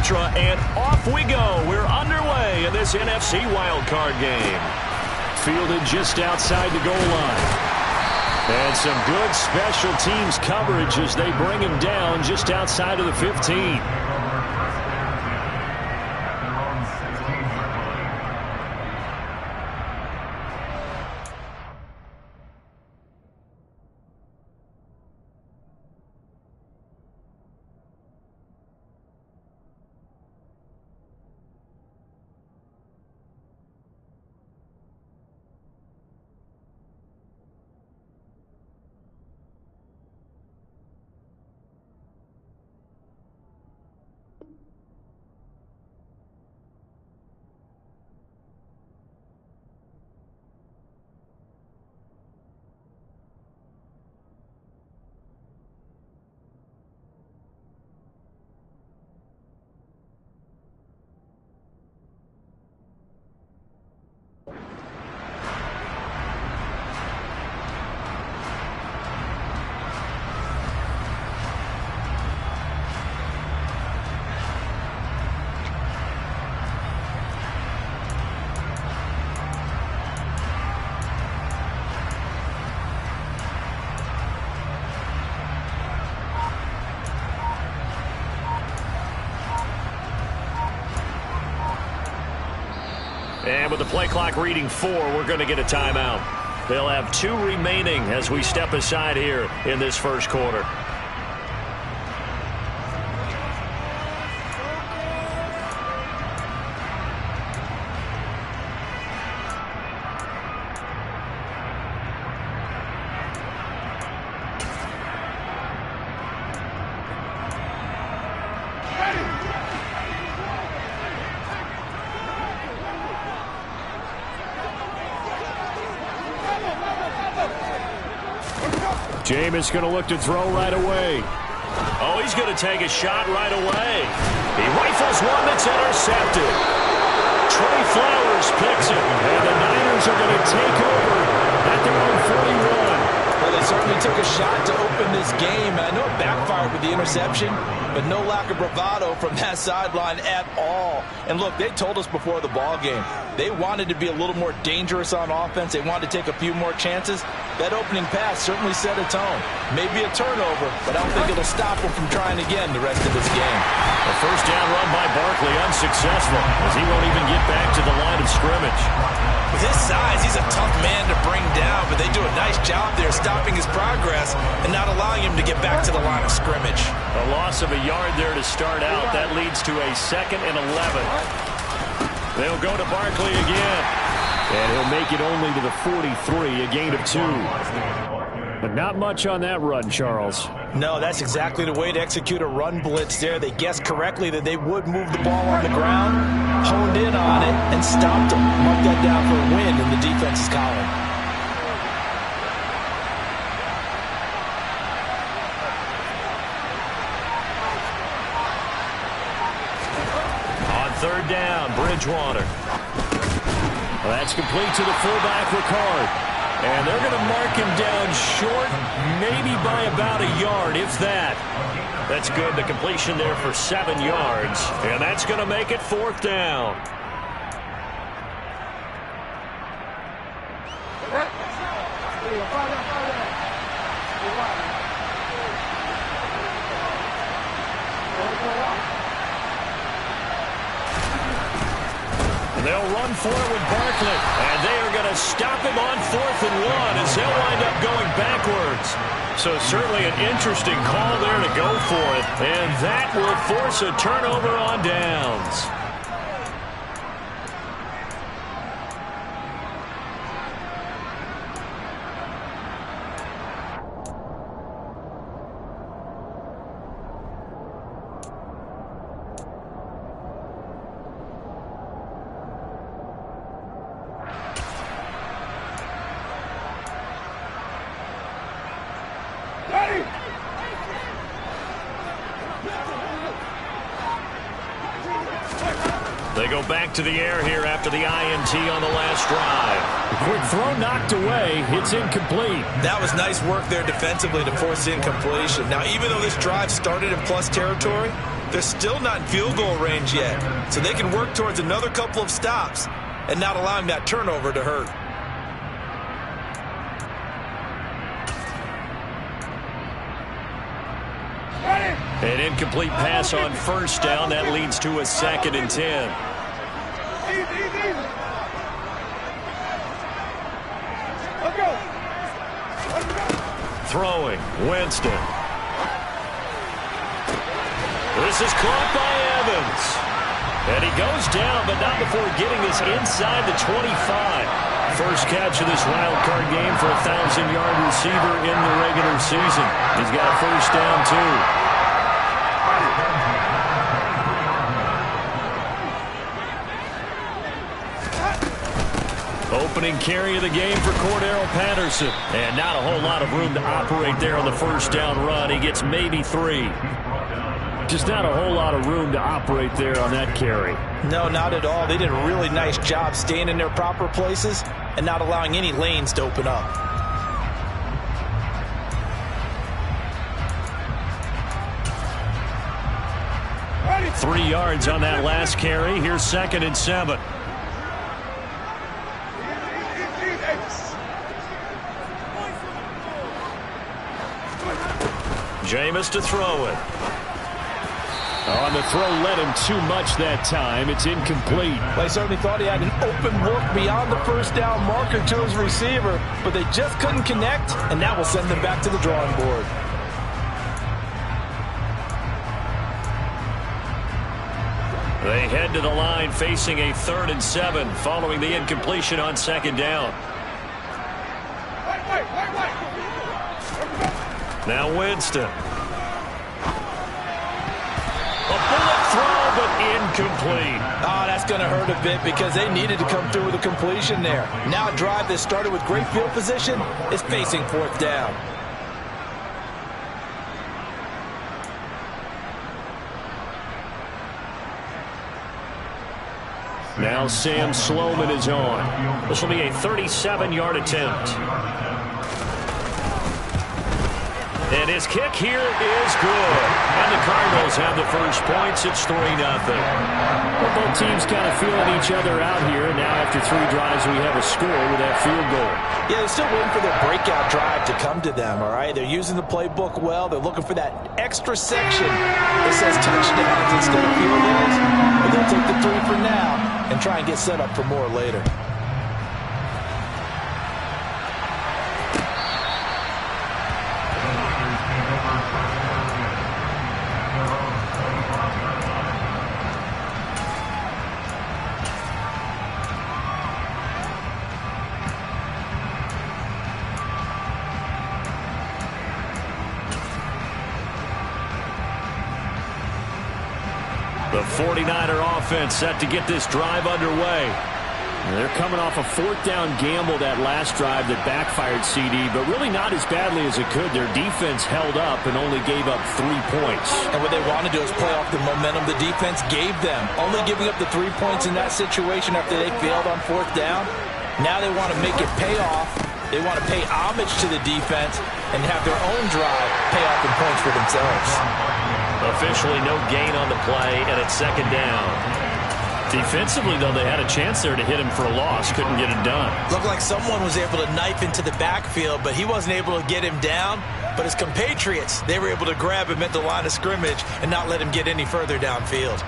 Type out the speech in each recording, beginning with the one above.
mantra, and off we go. We're underway in this NFC wildcard game. Fielded just outside the goal line. And some good special teams coverage as they bring him down just outside of the 15. And with the play clock reading 4, we're going to get a timeout. They'll have 2 remaining as we step aside here in this first quarter. Jameis going to look to throw right away. Oh, he's going to take a shot right away. He rifles one that's intercepted. Trey Flowers picks it, and the Niners are going to take over at their own 41. Well, they certainly took a shot to open this game. I know it backfired with the interception, but no lack of bravado from that sideline at all. And look, they told us before the ball game, they wanted to be a little more dangerous on offense. They wanted to take a few more chances. That opening pass certainly set a tone. Maybe a turnover, but I don't think it'll stop them from trying again the rest of this game. A first down run by Barkley unsuccessful as he won't even get back to the line of scrimmage. With his size, he's a tough man to bring down, but they do a nice job there stopping his progress and not allowing him to get back to the line of scrimmage. A loss of a yard there to start out. That leads to a 2nd and 11. They'll go to Barkley again. And he'll make it only to the 43, a gain of 2. But not much on that run, Charles. No, that's exactly the way to execute a run blitz there. They guessed correctly that they would move the ball on the ground, honed in on it, and stopped them. Mark that down for a win in the defense's column. On 3rd down, Bridgewater. Well, that's complete to the fullback, Ricard. And they're going to mark him down short, maybe by about a yard, if that. That's good. The completion there for 7 yards. And that's going to make it 4th down. They'll run for it with Barkley, and they are going to stop him on 4th and 1 as he'll wind up going backwards. So certainly an interesting call there to go for it, and that will force a turnover on downs. They go back to the air here after the INT on the last drive. Quick throw knocked away. It's incomplete. That was nice work there defensively to force incompletion. Now, even though this drive started in plus territory, They're still not in field goal range yet, so they can work towards another couple of stops and not allowing that turnover to hurt. An incomplete pass on first down. That leads to a 2nd and 10. Throwing, Winston. This is caught by Evans. And he goes down, but not before getting this inside the 25. First catch of this wild card game for a 1,000-yard receiver in the regular season. He's got a first down, too. Opening carry of the game for Cordero Patterson. And not a whole lot of room to operate there on the first down run. He gets maybe 3. Just not a whole lot of room to operate there on that carry. No, not at all. They did a really nice job staying in their proper places and not allowing any lanes to open up. Ready. 3 yards on that last carry. Here's 2nd and 7. Jameis to throw it. On the throw, led him too much that time. It's incomplete. They certainly thought he had an open look beyond the first down marker to his receiver, but they just couldn't connect, and that will send them back to the drawing board. They head to the line facing a 3rd and 7 following the incompletion on 2nd down. Now Winston. A bullet throw, but incomplete. Oh, that's going to hurt a bit because they needed to come through with a completion there. Now a drive that started with great field position is facing 4th down. Now Sam Sloman is on. This will be a 37-yard attempt. And his kick here is good. And the Cardinals have the first points. It's 3-0. Well, both teams kind of feeling each other out here. Now after 3 drives, we have a score with that field goal. Yeah, they're still waiting for their breakout drive to come to them, all right? They're using the playbook well. They're looking for that extra section that says touchdowns instead of field goals. But they'll take the 3 for now and try and get set up for more later. The 49er offense set to get this drive underway. They're coming off a 4th down gamble that last drive that backfired, CD, but really not as badly as it could. Their defense held up and only gave up 3 points. And what they want to do is play off the momentum the defense gave them. Only giving up the 3 points in that situation after they failed on 4th down. Now they want to make it pay off. They want to pay homage to the defense and have their own drive pay off in points for themselves. Officially no gain on the play, and it's 2nd down. Defensively, though, they had a chance there to hit him for a loss. Couldn't get it done. Looked like someone was able to knife into the backfield, but he wasn't able to get him down. But his compatriots, they were able to grab him at the line of scrimmage and not let him get any further downfield.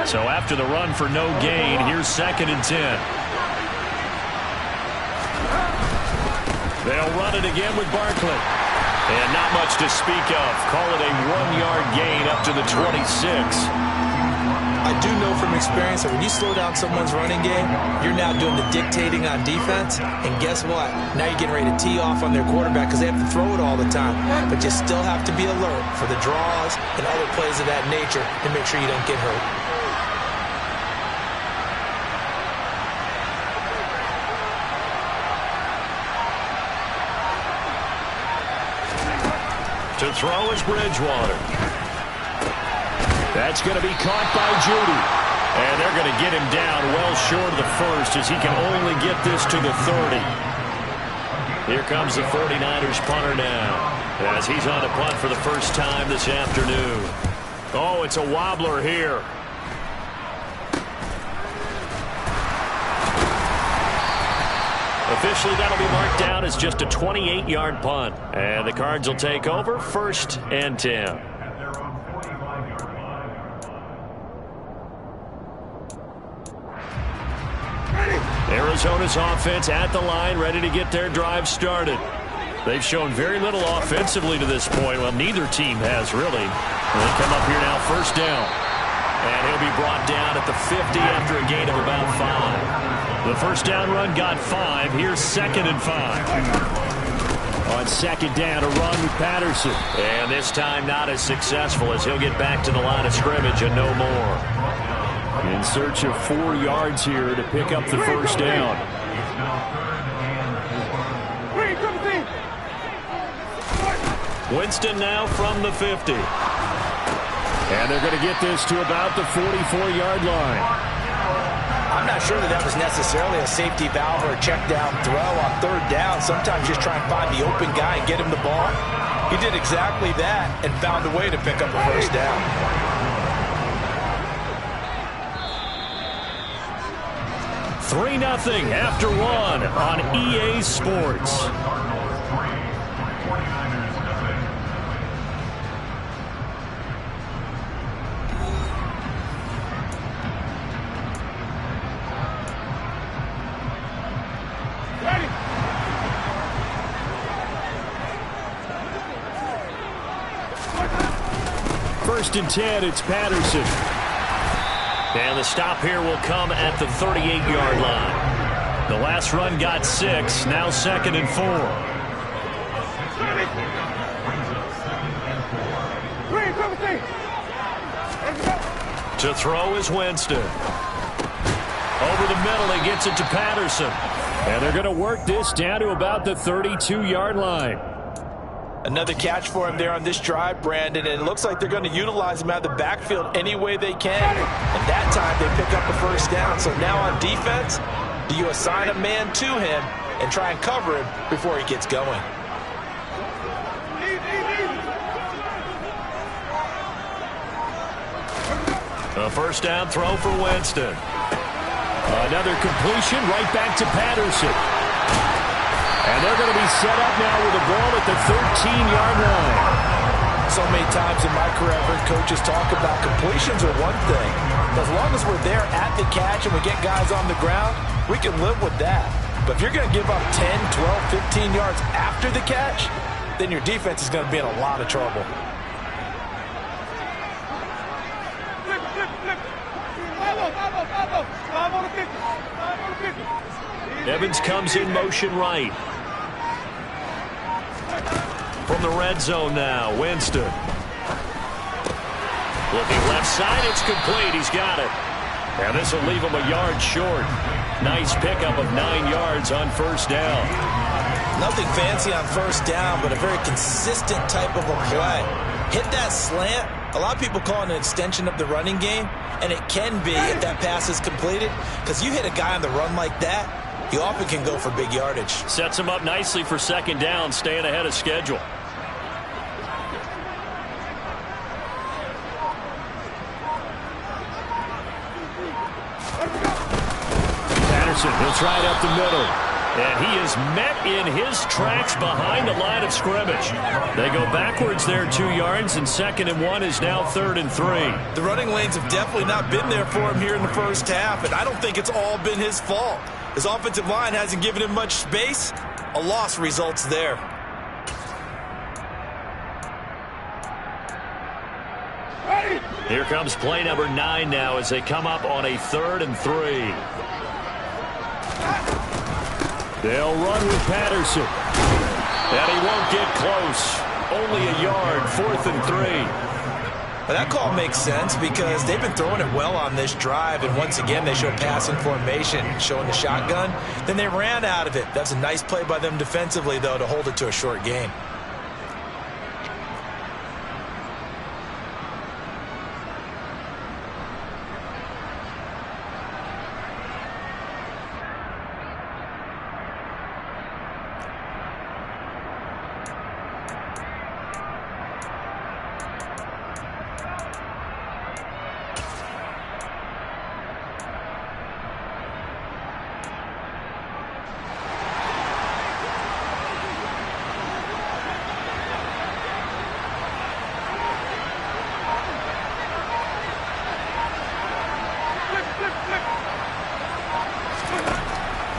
So after the run for no gain, here's 2nd and 10. They'll run it again with Barkley. And not much to speak of. Call it a 1-yard gain up to the 26. I do know from experience that when you slow down someone's running game, you're now doing the dictating on defense. And guess what? Now you're getting ready to tee off on their quarterback because they have to throw it all the time. But you still have to be alert for the draws and other plays of that nature to make sure you don't get hurt. To throw is Bridgewater. That's going to be caught by Judy. And they're going to get him down well short of the first as he can only get this to the 30. Here comes the 49ers punter now, as he's on a punt for the first time this afternoon. Oh, it's a wobbler here. Officially, that'll be marked down as just a 28-yard punt. And the Cards will take over, 1st and 10. Arizona's offense at the line, ready to get their drive started. They've shown very little offensively to this point. Well, neither team has, really. They come up here now, 1st down. And he'll be brought down at the 50 after a gain of about 5. The 1st down run got 5. Here's 2nd and 5. On 2nd down, a run with Patterson. And this time not as successful, as he'll get back to the line of scrimmage and no more. In search of 4 yards here to pick up the 1st down. Winston now from the 50. And they're going to get this to about the 44-yard line. I'm not sure that was necessarily a safety valve or a check down throw on 3rd down. Sometimes just try and find the open guy and get him the ball. He did exactly that and found a way to pick up a 1st down. 3-0 after 1 on EA Sports. First and 10, it's Patterson. And the stop here will come at the 38-yard line. The last run got 6, now 2nd and 4. To throw is Winston. Over the middle, he gets it to Patterson. And they're going to work this down to about the 32-yard line. Another catch for him there on this drive, Brandon, and it looks like they're going to utilize him out of the backfield any way they can. And that time they pick up the 1st down. So now on defense, do you assign a man to him and try and cover him before he gets going? A 1st down throw for Winston. Another completion right back to Patterson. And they're going to be set up now with the ball at the 13-yard line. So many times in my career, I've heard coaches talk about completions are one thing. As long as we're there at the catch and we get guys on the ground, we can live with that. But if you're going to give up 10, 12, 15 yards after the catch, then your defense is going to be in a lot of trouble. Evans comes in motion right. From the red zone now, Winston. Looking left side, it's complete. He's got it. And this will leave him a yard short. Nice pickup of 9 yards on 1st down. Nothing fancy on 1st down, but a very consistent type of a play. Hit that slant. A lot of people call it an extension of the running game, and it can be if that pass is completed, because you hit a guy on the run like that, he often can go for big yardage. Sets him up nicely for 2nd down, staying ahead of schedule. Patterson, he'll try it up the middle. And he is met in his tracks behind the line of scrimmage. They go backwards there 2 yards, and 2nd and 1 is now 3rd and 3. The running lanes have definitely not been there for him here in the 1st half, and I don't think it's all been his fault. His offensive line hasn't given him much space. A loss results there. Here comes play number 9 now as they come up on a 3rd and 3. They'll run with Patterson. And he won't get close. Only a yard, 4th and 3. But that call makes sense because they've been throwing it well on this drive, and once again they show passing formation, showing the shotgun. Then they ran out of it. That's a nice play by them defensively, though, to hold it to a short gain.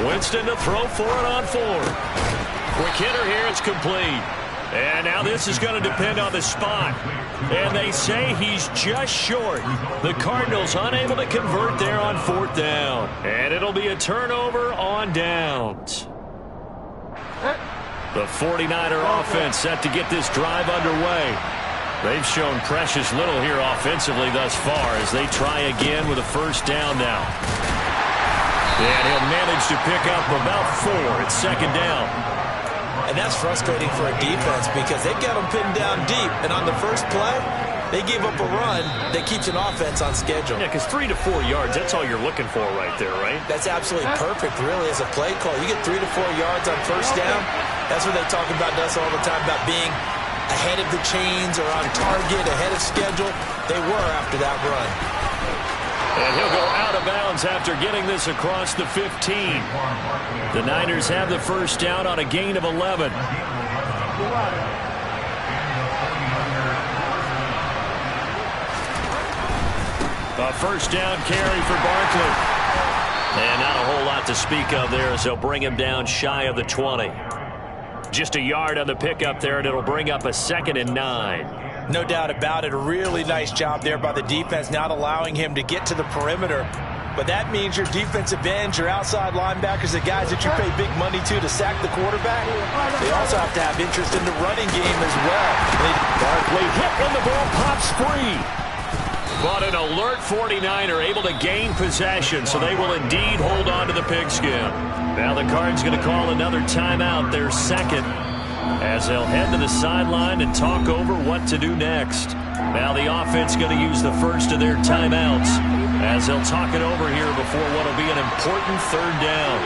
Winston to throw for it on 4. Quick hitter here. It's complete. And now this is going to depend on the spot. And they say he's just short. The Cardinals unable to convert there on 4th down. And it'll be a turnover on downs. The 49er offense set to get this drive underway. They've shown precious little here offensively thus far as they try again with a 1st down now. And he'll manage to pick up about 4 at 2nd down. And that's frustrating for a defense because they've got them pinned down deep. And on the first play, they gave up a run that keeps an offense on schedule. Yeah, because 3 to 4 yards, that's all you're looking for right there, right? That's absolutely perfect, really, as a play call. You get 3 to 4 yards on 1st down. That's what they talk about us all the time, about being ahead of the chains or on target, ahead of schedule. They were after that run. And he'll go out of bounds after getting this across the 15. The Niners have the 1st down on a gain of 11. A 1st down carry for Barkley. And not a whole lot to speak of there as they'll bring him down shy of the 20. Just a yard on the pickup there, and it'll bring up a 2nd and 9. No doubt about it. A really nice job there by the defense, not allowing him to get to the perimeter. But that means your defensive ends, your outside linebackers, the guys that you pay big money to sack the quarterback, they also have to have interest in the running game as well. Barkley hit when the ball pops free. But an alert 49er able to gain possession, so they will indeed hold on to the pigskin. Now the Cards going to call another timeout, their 2nd, as they'll head to the sideline and talk over what to do next. Now the offense going to use the 1st of their timeouts as they'll talk it over here before what will be an important 3rd down.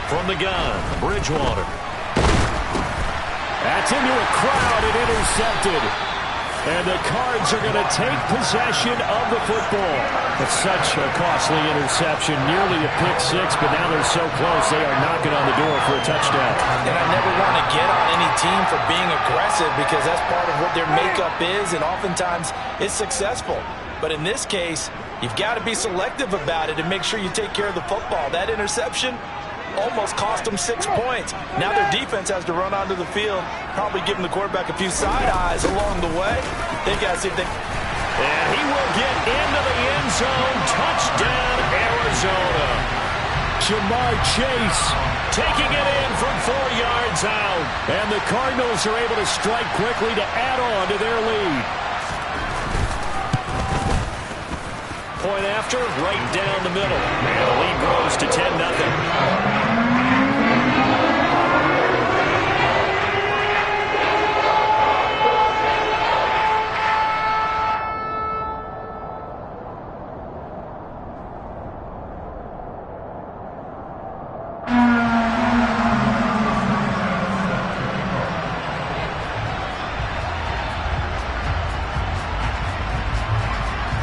From the gun, Bridgewater. That's into a crowd and intercepted. And the Cards are going to take possession of the football. It's such a costly interception, nearly a pick 6, but now they're so close they are knocking on the door for a touchdown. And I never want to get on any team for being aggressive because that's part of what their makeup is, and oftentimes it's successful. But in this case, you've got to be selective about it and make sure you take care of the football. That interception almost cost them 6 points. Now their defense has to run onto the field, probably giving the quarterback a few side eyes along the way. They got to see if they... And he will get into the end zone. Touchdown, Arizona. Jamar Chase taking it in from 4 yards out. And the Cardinals are able to strike quickly to add on to their lead. Point after, right down the middle. And the lead grows to 10-0.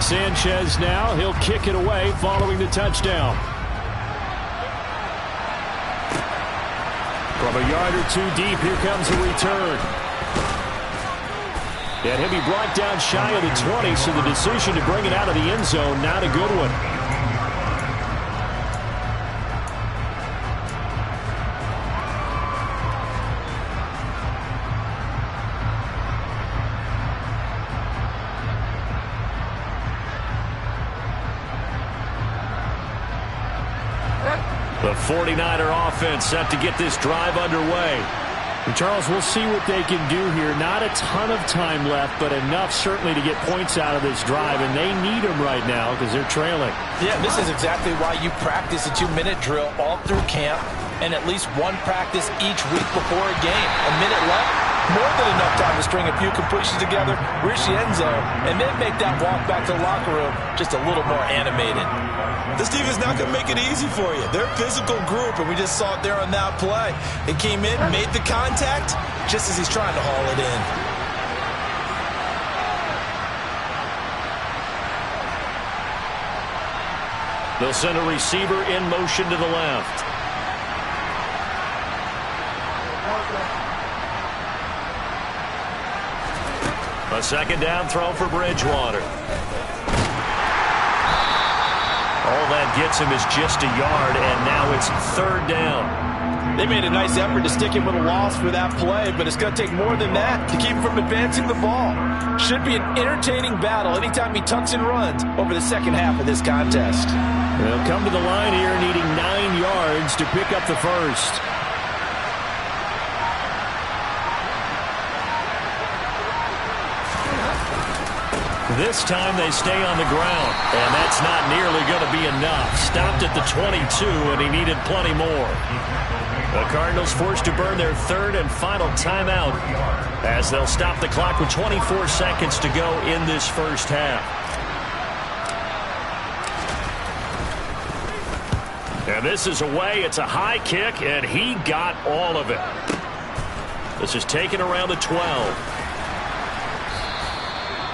Sanchez now, he'll kick it away following the touchdown. From a yard or 2 deep, here comes a return. And he'll be brought down shy of the 20, so the decision to bring it out of the end zone, not a good one. The 49er offense set to get this drive underway. And Charles, we'll see what they can do here. Not a ton of time left, but enough certainly to get points out of this drive, and they need them right now because they're trailing. Yeah, this is exactly why you practice a 2-minute drill all through camp and at least one practice each week before a game. A minute left, more than enough time to string a few completions together, reach the end zone, and then make that walk back to the locker room just a little more animated. This defense not going to make it easy for you. They're a physical group, and we just saw it there on that play. They came in, made the contact, just as he's trying to haul it in. They'll send a receiver in motion to the left. A 2nd down throw for Bridgewater. All that gets him is just a yard, and now it's 3rd down. They made a nice effort to stick him with a loss for that play, but it's going to take more than that to keep him from advancing the ball. Should be an entertaining battle anytime he tucks and runs over the second half of this contest. They'll come to the line here needing 9 yards to pick up the first. This time they stay on the ground, and that's not nearly going to be enough. Stopped at the 22, and he needed plenty more. The Cardinals forced to burn their 3rd and final timeout as they'll stop the clock with 24 seconds to go in this first half. And this is away. It's a high kick, and he got all of it. This is taken around the 12.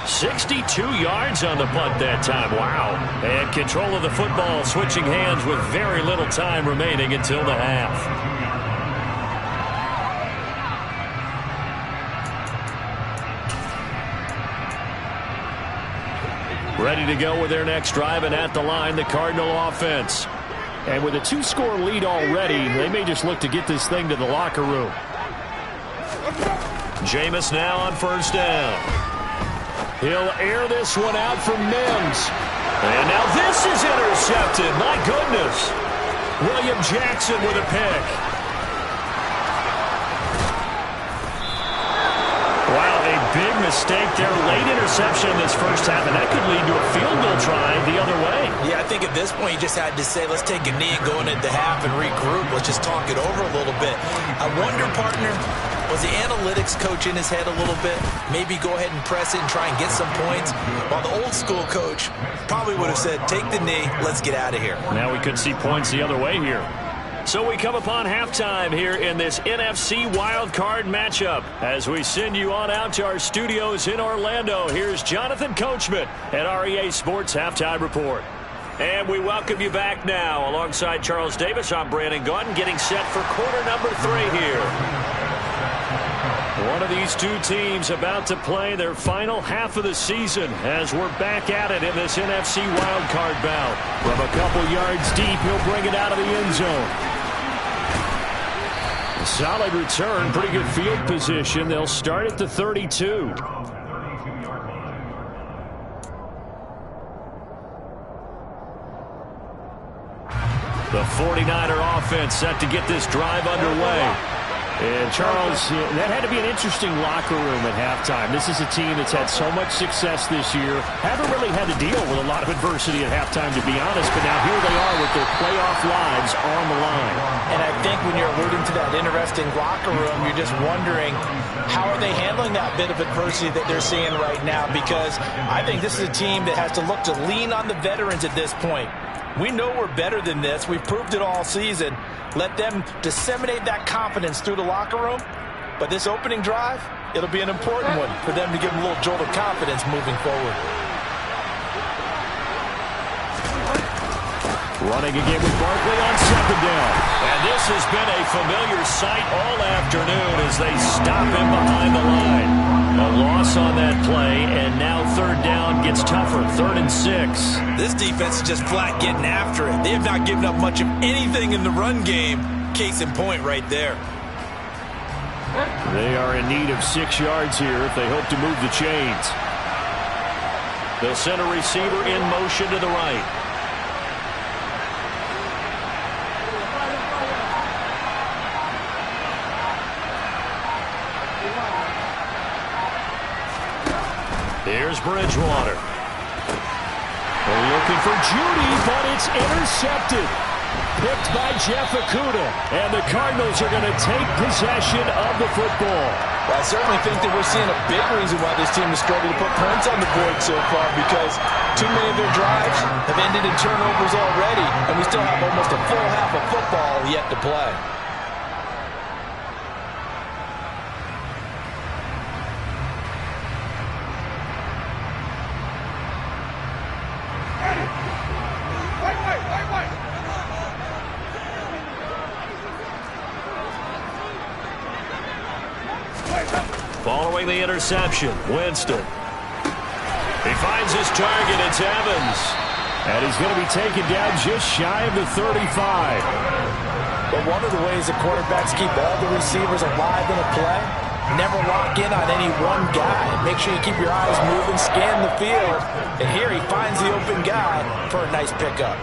62 yards on the punt that time. Wow. And control of the football switching hands with very little time remaining until the half. Ready to go with their next drive, and at the line, the Cardinal offense. And with a 2-score lead already, they may just look to get this thing to the locker room. Jameis now on 1st down. He'll air this one out for Mims. And now this is intercepted. My goodness. William Jackson with a pick. Wow, a big mistake there. Late interception in this first half, and that could lead to a field goal try the other way. Yeah, I think at this point you just had to say, let's take a knee and go into the half and regroup. Let's just talk it over a little bit. I wonder, partner, was the analytics coach in his head a little bit? Maybe go ahead and press it and try and get some points. While the old school coach probably would have said, take the knee, let's get out of here. Now we could see points the other way here. So we come upon halftime here in this NFC wildcard matchup. As we send you on out to our studios in Orlando, here's Jonathan Coachman at REA Sports Halftime Report. And we welcome you back now. Alongside Charles Davis, I'm Brandon Gaudin, getting set for quarter number 3 here. One of these two teams about to play their final half of the season as we're back at it in this NFC wildcard bout. From a couple yards deep, he'll bring it out of the end zone. A solid return, pretty good field position. They'll start at the 32. The 49er offense set to get this drive underway. And, Charles, that had to be an interesting locker room at halftime. This is a team that's had so much success this year. Haven't really had to deal with a lot of adversity at halftime, to be honest. But now here they are with their playoff lives on the line. And I think when you're alluding to that interesting locker room, you're just wondering, how are they handling that bit of adversity that they're seeing right now? Because I think this is a team that has to look to lean on the veterans at this point. We know we're better than this. We've proved it all season. Let them disseminate that confidence through the locker room. But this opening drive, it'll be an important one for them to give them a little jolt of confidence moving forward. Running again with Barkley on 2nd down. And this has been a familiar sight all afternoon as they stop him behind the line. A loss on that play, and now 3rd down gets tougher. 3rd and 6. This defense is just flat getting after it. They have not given up much of anything in the run game. Case in point right there. They are in need of 6 yards here if they hope to move the chains. They'll send a receiver in motion to the right. Here's Bridgewater. Looking for Judy, but it's intercepted. Picked by Jeff Okudah. And the Cardinals are going to take possession of the football. Well, I certainly think that we're seeing a big reason why this team has struggled to put points on the board so far, because too many of their drives have ended in turnovers already, and we still have almost a full half of football yet to play. Following the interception, Winston. He finds his target. It's Evans. And he's going to be taken down just shy of the 35. But one of the ways that quarterbacks keep all the receivers alive in a play, never lock in on any one guy. Make sure you keep your eyes moving, scan the field. And here he finds the open guy for a nice pickup.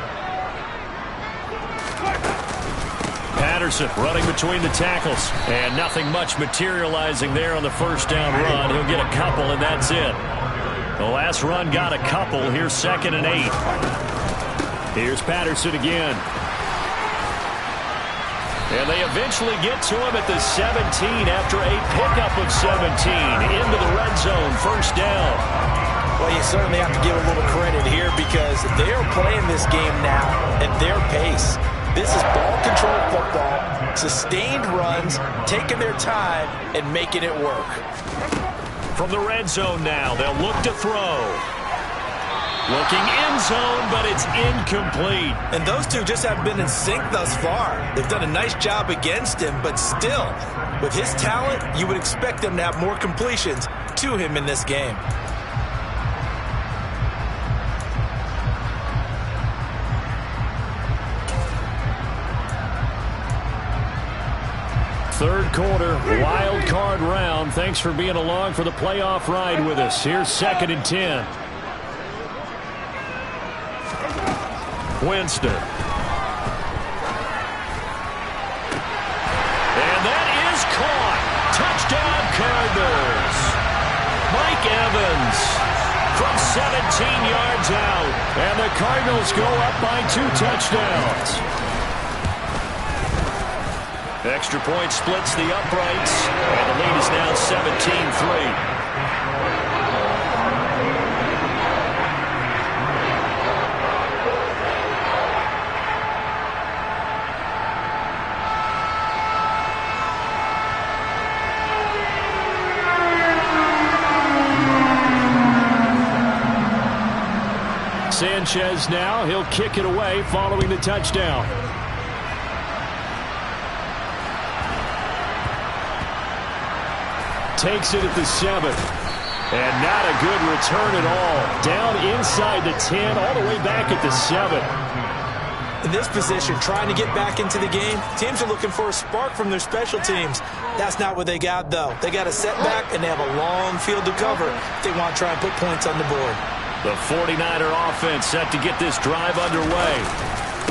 Patterson running between the tackles. And nothing much materializing there on the first down run. He'll get a couple, and that's it. The last run got a couple. Here's 2nd and 8. Here's Patterson again. And they eventually get to him at the 17 after a pickup of 17 into the red zone. First down. Well, you certainly have to give a little credit here because they are playing this game now at their pace. This is ball control football, sustained runs, taking their time and making it work. From the red zone now, they'll look to throw. Looking end zone, but it's incomplete. And those two just haven't been in sync thus far. They've done a nice job against him, but still, with his talent, you would expect them to have more completions to him in this game. Third quarter, wild card round. Thanks for being along for the playoff ride with us. Here's 2nd and 10. Winston. And that is caught. Touchdown Cardinals. Mike Evans from 17 yards out. And the Cardinals go up by 2 touchdowns. Extra point splits the uprights. And the lead is now 17-3. Sanchez now, he'll kick it away following the touchdown. Takes it at the 7. And not a good return at all. Down inside the 10, all the way back at the 7. In this position, trying to get back into the game, teams are looking for a spark from their special teams. That's not what they got, though. They got a setback, and they have a long field to cover if they want to try and put points on the board. The 49er offense set to get this drive underway.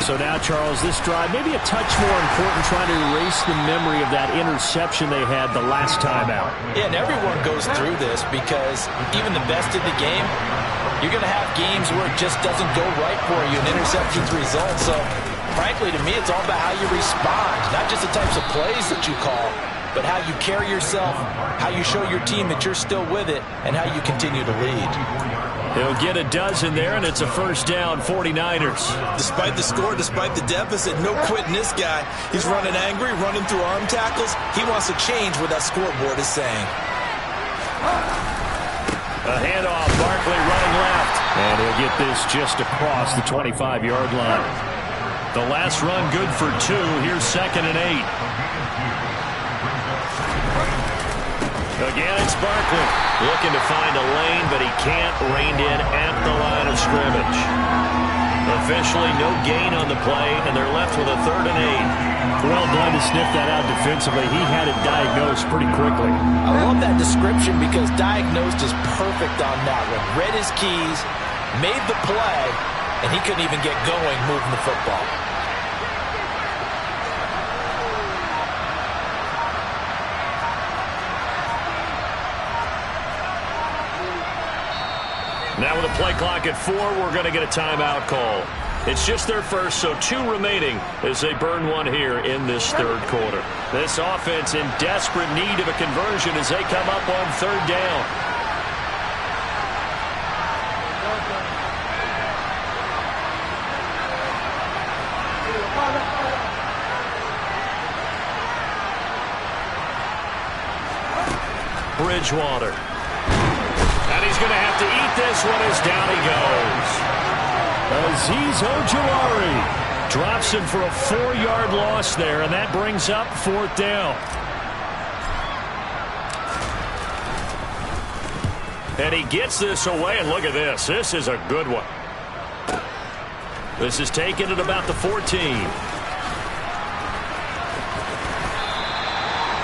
So now, Charles, this drive maybe a touch more important, trying to erase the memory of that interception they had the last time out. Yeah, and everyone goes through this because even the best in the game, you're going to have games where it just doesn't go right for you, and interceptions result. So, frankly, to me, it's all about how you respond, not just the types of plays that you call, but how you carry yourself, how you show your team that you're still with it, and how you continue to lead. He'll get a dozen there, and it's a first down, 49ers. Despite the score, despite the deficit, no quitting this guy. He's running angry, running through arm tackles. He wants to change what that scoreboard is saying. A handoff, Barkley running left. And he'll get this just across the 25-yard line. The last run good for 2. Here's 2nd and 8. Again, it's Barkley looking to find a lane, but he can't. Reined in at the line of scrimmage. Officially no gain on the play, and they're left with a 3rd and 8. Well done to sniff that out defensively. He had it diagnosed pretty quickly. I love that description because diagnosed is perfect on that one. Read his keys, made the play, and he couldn't even get going moving the football. Now with a play clock at 4, we're going to get a timeout call. It's just their first, so 2 remaining as they burn one here in this 3rd quarter. This offense in desperate need of a conversion as they come up on 3rd down. Bridgewater. And he's going to have to eat this one as down he goes. Azeez Ojulari drops him for a 4-yard loss there, and that brings up 4th down. And he gets this away, and look at this. This is a good one. This is taken at about the 14.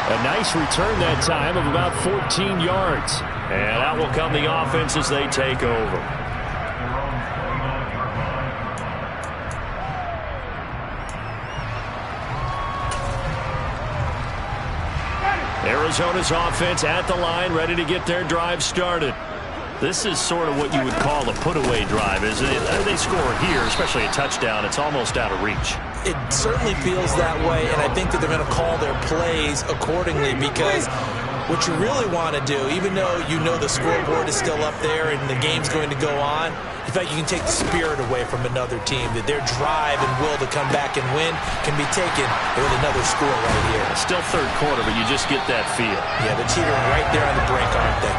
A nice return that time of about 14 yards. And out will come the offense as they take over. Arizona's offense at the line, ready to get their drive started. This is sort of what you would call a put-away drive, isn't it? They score here, especially a touchdown. It's almost out of reach. It certainly feels that way, and I think that they're going to call their plays accordingly, because what you really want to do, even though you know the scoreboard is still up there and the game's going to go on, in fact, you can take the spirit away from another team, that their drive and will to come back and win can be taken with another score right here. It's still third quarter, but you just get that feel. Yeah, they're teetering right there on the brink, aren't they?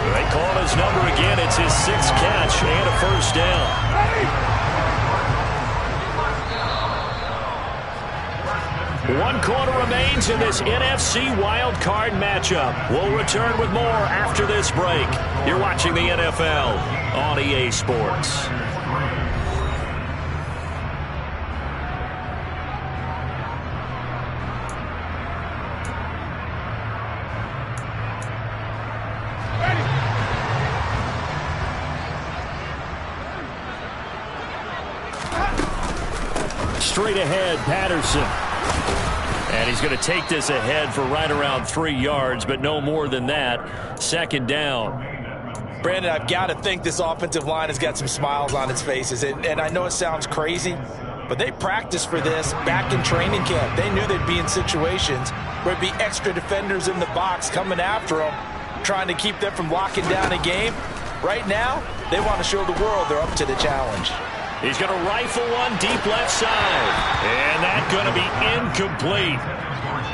They call his number again. It's his 6th catch and a first down. One quarter remains in this NFC Wild Card matchup. We'll return with more after this break. You're watching the NFL on EA Sports. Straight ahead, Patterson. And he's going to take this ahead for right around 3 yards, but no more than that. Second down. Brandon, I've got to think this offensive line has got some smiles on its faces. And I know it sounds crazy, but they practiced for this back in training camp. They knew they'd be in situations where there'd be extra defenders in the box coming after them, trying to keep them from locking down a game. Right now, they want to show the world they're up to the challenge. He's going to rifle one deep left side. And that's going to be incomplete.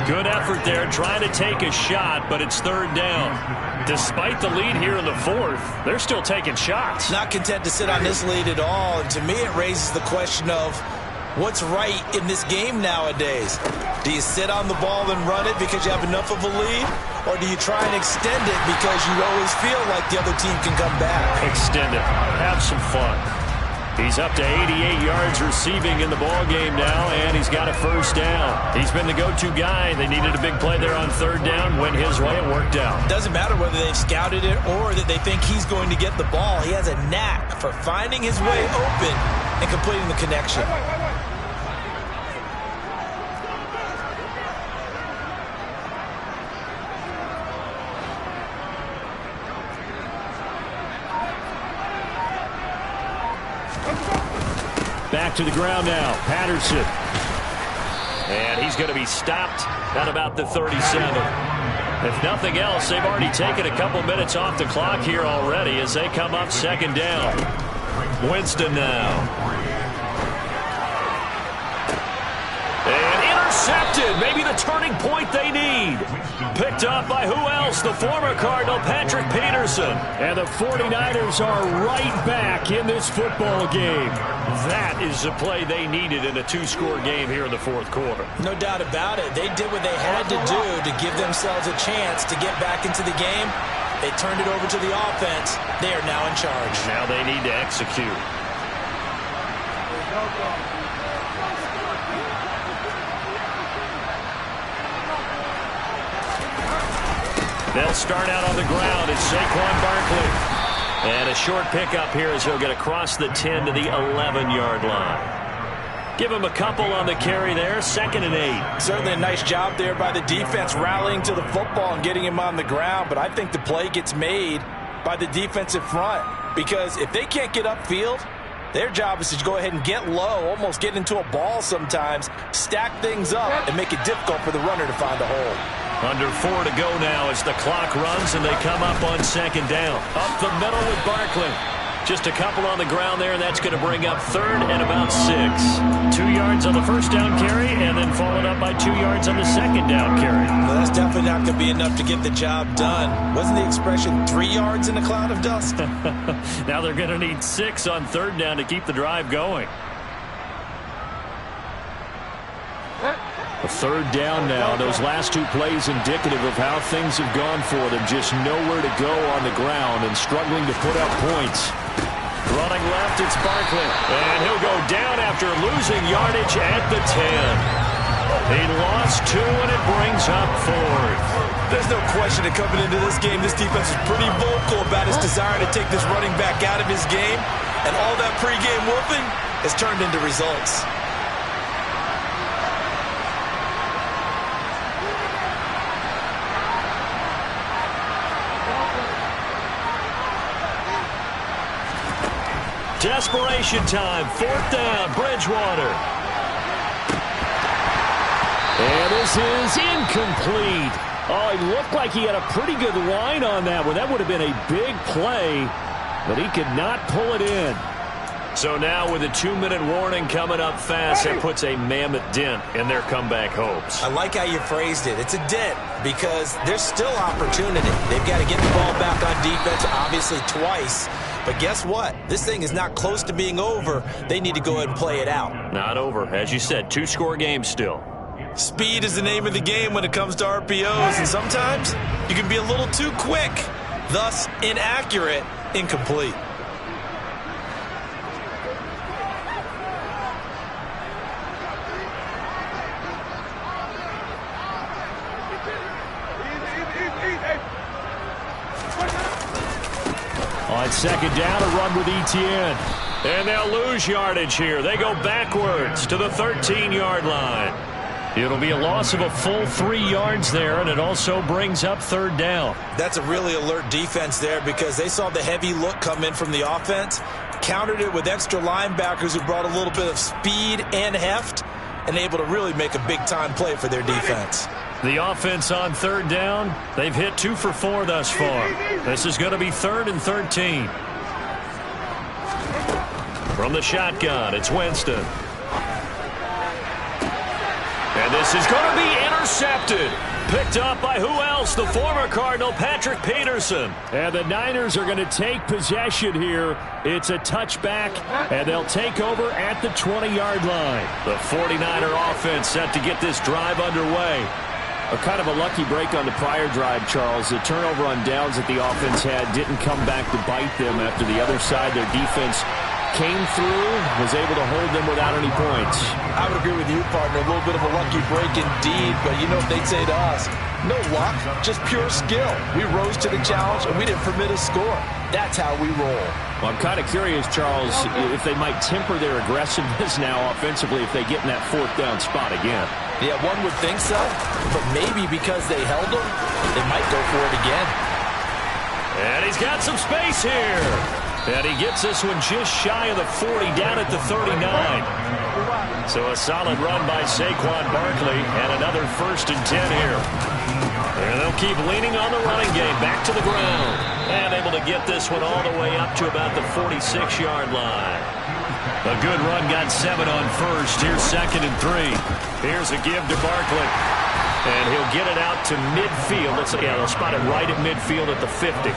Good effort there trying to take a shot, but it's third down. Despite the lead here in the fourth, they're still taking shots. Not content to sit on this lead at all. And to me, it raises the question of what's right in this game nowadays. Do you sit on the ball and run it because you have enough of a lead? Or do you try and extend it because you always feel like the other team can come back? Extend it. Have some fun. He's up to 88 yards receiving in the ball game now, and he's got a first down. He's been the go-to guy. They needed a big play there on third down. Went his way. It worked out. Doesn't matter whether they've scouted it or that they think he's going to get the ball. He has a knack for finding his way open and completing the connection. Back to the ground now, Patterson. And he's going to be stopped at about the 37. If nothing else, they've already taken a couple minutes off the clock here already as they come up second down. Winston now. And intercepted. Maybe the turning point they need. Picked up by who else? The former Cardinal, Patrick Peterson. And the 49ers are right back in this football game. That is the play they needed in a two-score game here in the fourth quarter. No doubt about it. They did what they had to do to give themselves a chance to get back into the game. They turned it over to the offense. They are now in charge. Now they need to execute. They'll start out on the ground. It's Saquon Barkley. And a short pickup here as he'll get across the 10 to the 11-yard line. Give him a couple on the carry there. Second and 8. Certainly a nice job there by the defense rallying to the football and getting him on the ground. But I think the play gets made by the defensive front. Because if they can't get upfield, their job is to go ahead and get low, almost get into a ball sometimes, stack things up, and make it difficult for the runner to find a hole. Under 4 to go now as the clock runs and they come up on second down. Up the middle with Barkley. Just a couple on the ground there, and that's going to bring up third and about 6. 2 yards on the first down carry and then followed up by 2 yards on the second down carry. Well, that's definitely not going to be enough to get the job done. Wasn't the expression 3 yards in a cloud of dust? Now they're going to need 6 on third down to keep the drive going. A third down now. Those last 2 plays indicative of how things have gone for them. Just nowhere to go on the ground and struggling to put up points. Running left, it's Barkley. And he'll go down after losing yardage at the 10. He lost 2, and it brings up 4th. There's no question that coming into this game, this defense is pretty vocal about its desire to take this running back out of his game. And all that pregame whooping has turned into results. Desperation time. 4th down. Bridgewater. And this is incomplete. Oh, it looked like he had a pretty good line on that one. That would have been a big play, but he could not pull it in. So now with a 2-minute warning coming up fast, that puts a mammoth dent in their comeback hopes. I like how you phrased it. It's a dent because there's still opportunity. They've got to get the ball back on defense, obviously twice. But guess what? This thing is not close to being over. They need to go ahead and play it out. Not over. As you said, 2-score game still. Speed is the name of the game when it comes to RPOs, and sometimes you can be a little too quick, thus inaccurate, incomplete. On 2nd down, a run with Etienne. And they'll lose yardage here. They go backwards to the 13-yard line. It'll be a loss of a full 3 yards there, and it also brings up 3rd down. That's a really alert defense there because they saw the heavy look come in from the offense, countered it with extra linebackers who brought a little bit of speed and heft, and able to really make a big-time play for their defense. The offense on 3rd down, they've hit 2 for 4 thus far. This is going to be 3rd and 13. From the shotgun, it's Winston. And this is going to be intercepted. Picked up by who else? The former Cardinal, Patrick Peterson. And the Niners are going to take possession here. It's a touchback, and they'll take over at the 20-yard line. The 49er offense set to get this drive underway. A kind of a lucky break on the prior drive, Charles. The turnover on downs that the offense had didn't come back to bite them after the other side. Their defense came through, was able to hold them without any points. I would agree with you, partner. A little bit of a lucky break indeed, but you know what they'd say to us? No luck, just pure skill. We rose to the challenge, and we didn't permit a score. That's how we roll. Well, I'm kind of curious, Charles, if they might temper their aggressiveness now offensively if they get in that 4th down spot again. Yeah, one would think so, but maybe because they held them, they might go for it again. And he's got some space here. And he gets this one just shy of the 40, down at the 39. So a solid run by Saquon Barkley, and another 1st and 10 here. And they'll keep leaning on the running game, back to the ground. And able to get this one all the way up to about the 46-yard line. A good run, got 7 on 1st. Here's 2nd and 3. Here's a give to Barkley. And he'll get it out to midfield. They'll spot it right at midfield at the 50.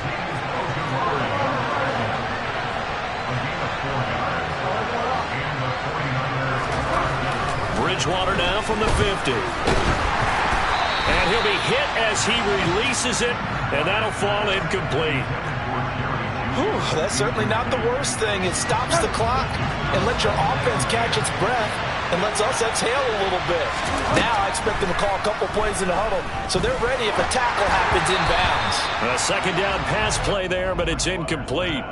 Bridgewater now from the 50. And he'll be hit as he releases it, and that'll fall incomplete. Whew, that's certainly not the worst thing. It stops the clock and lets your offense catch its breath and lets us exhale a little bit. Now I expect them to call a couple plays in the huddle, so they're ready if a tackle happens inbounds. A 2nd down pass play there, but it's incomplete.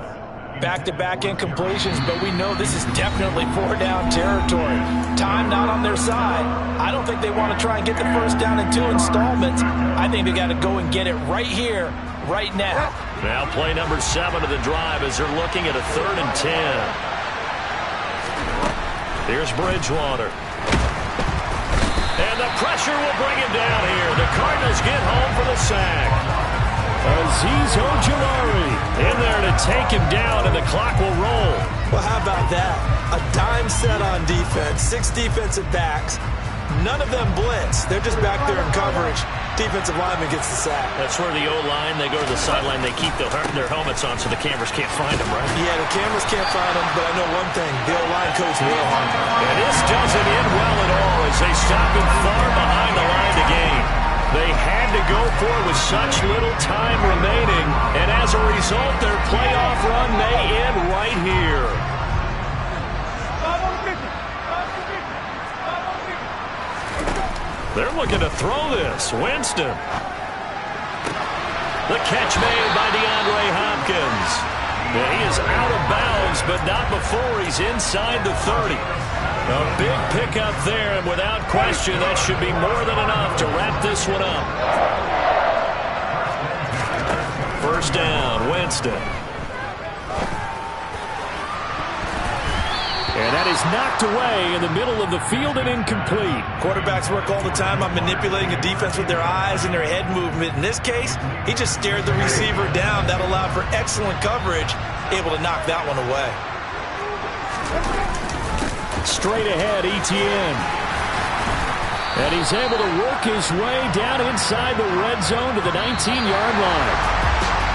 Back-to-back incompletions, but we know this is definitely 4-down territory. Time not on their side. I don't think they want to try and get the 1st down in 2 installments. I think they got to go and get it right here, right now. Now play number 7 of the drive as they're looking at a 3rd and 10. Here's Bridgewater. And the pressure will bring him down here. The Cardinals get home for the sack. Azeez Ojulari in there to take him down, and the clock will roll. Well, how about that? A dime set on defense, 6 defensive backs. None of them blitz. They're just back there in coverage. Defensive lineman gets the sack. That's where the O-line, they go to the sideline, they keep their helmets on so the cameras can't find them, right? Yeah, the cameras can't find them, but I know one thing. The O-line coach will. And this doesn't end well at all as they stop him far behind the line to gain. They had to go for it with such little time remaining, and as a result, their playoff run may end right here. They're looking to throw this. Winston. The catch made by DeAndre Hopkins. Yeah, he is out of bounds, but not before he's inside the 30. A big pickup there, and without question, that should be more than enough to wrap this one up. First down, Winston. And that is knocked away in the middle of the field and incomplete. Quarterbacks work all the time on manipulating a defense with their eyes and their head movement. In this case, he just stared the receiver down. That allowed for excellent coverage, able to knock that one away. Straight ahead, Etienne. And he's able to work his way down inside the red zone to the 19-yard line.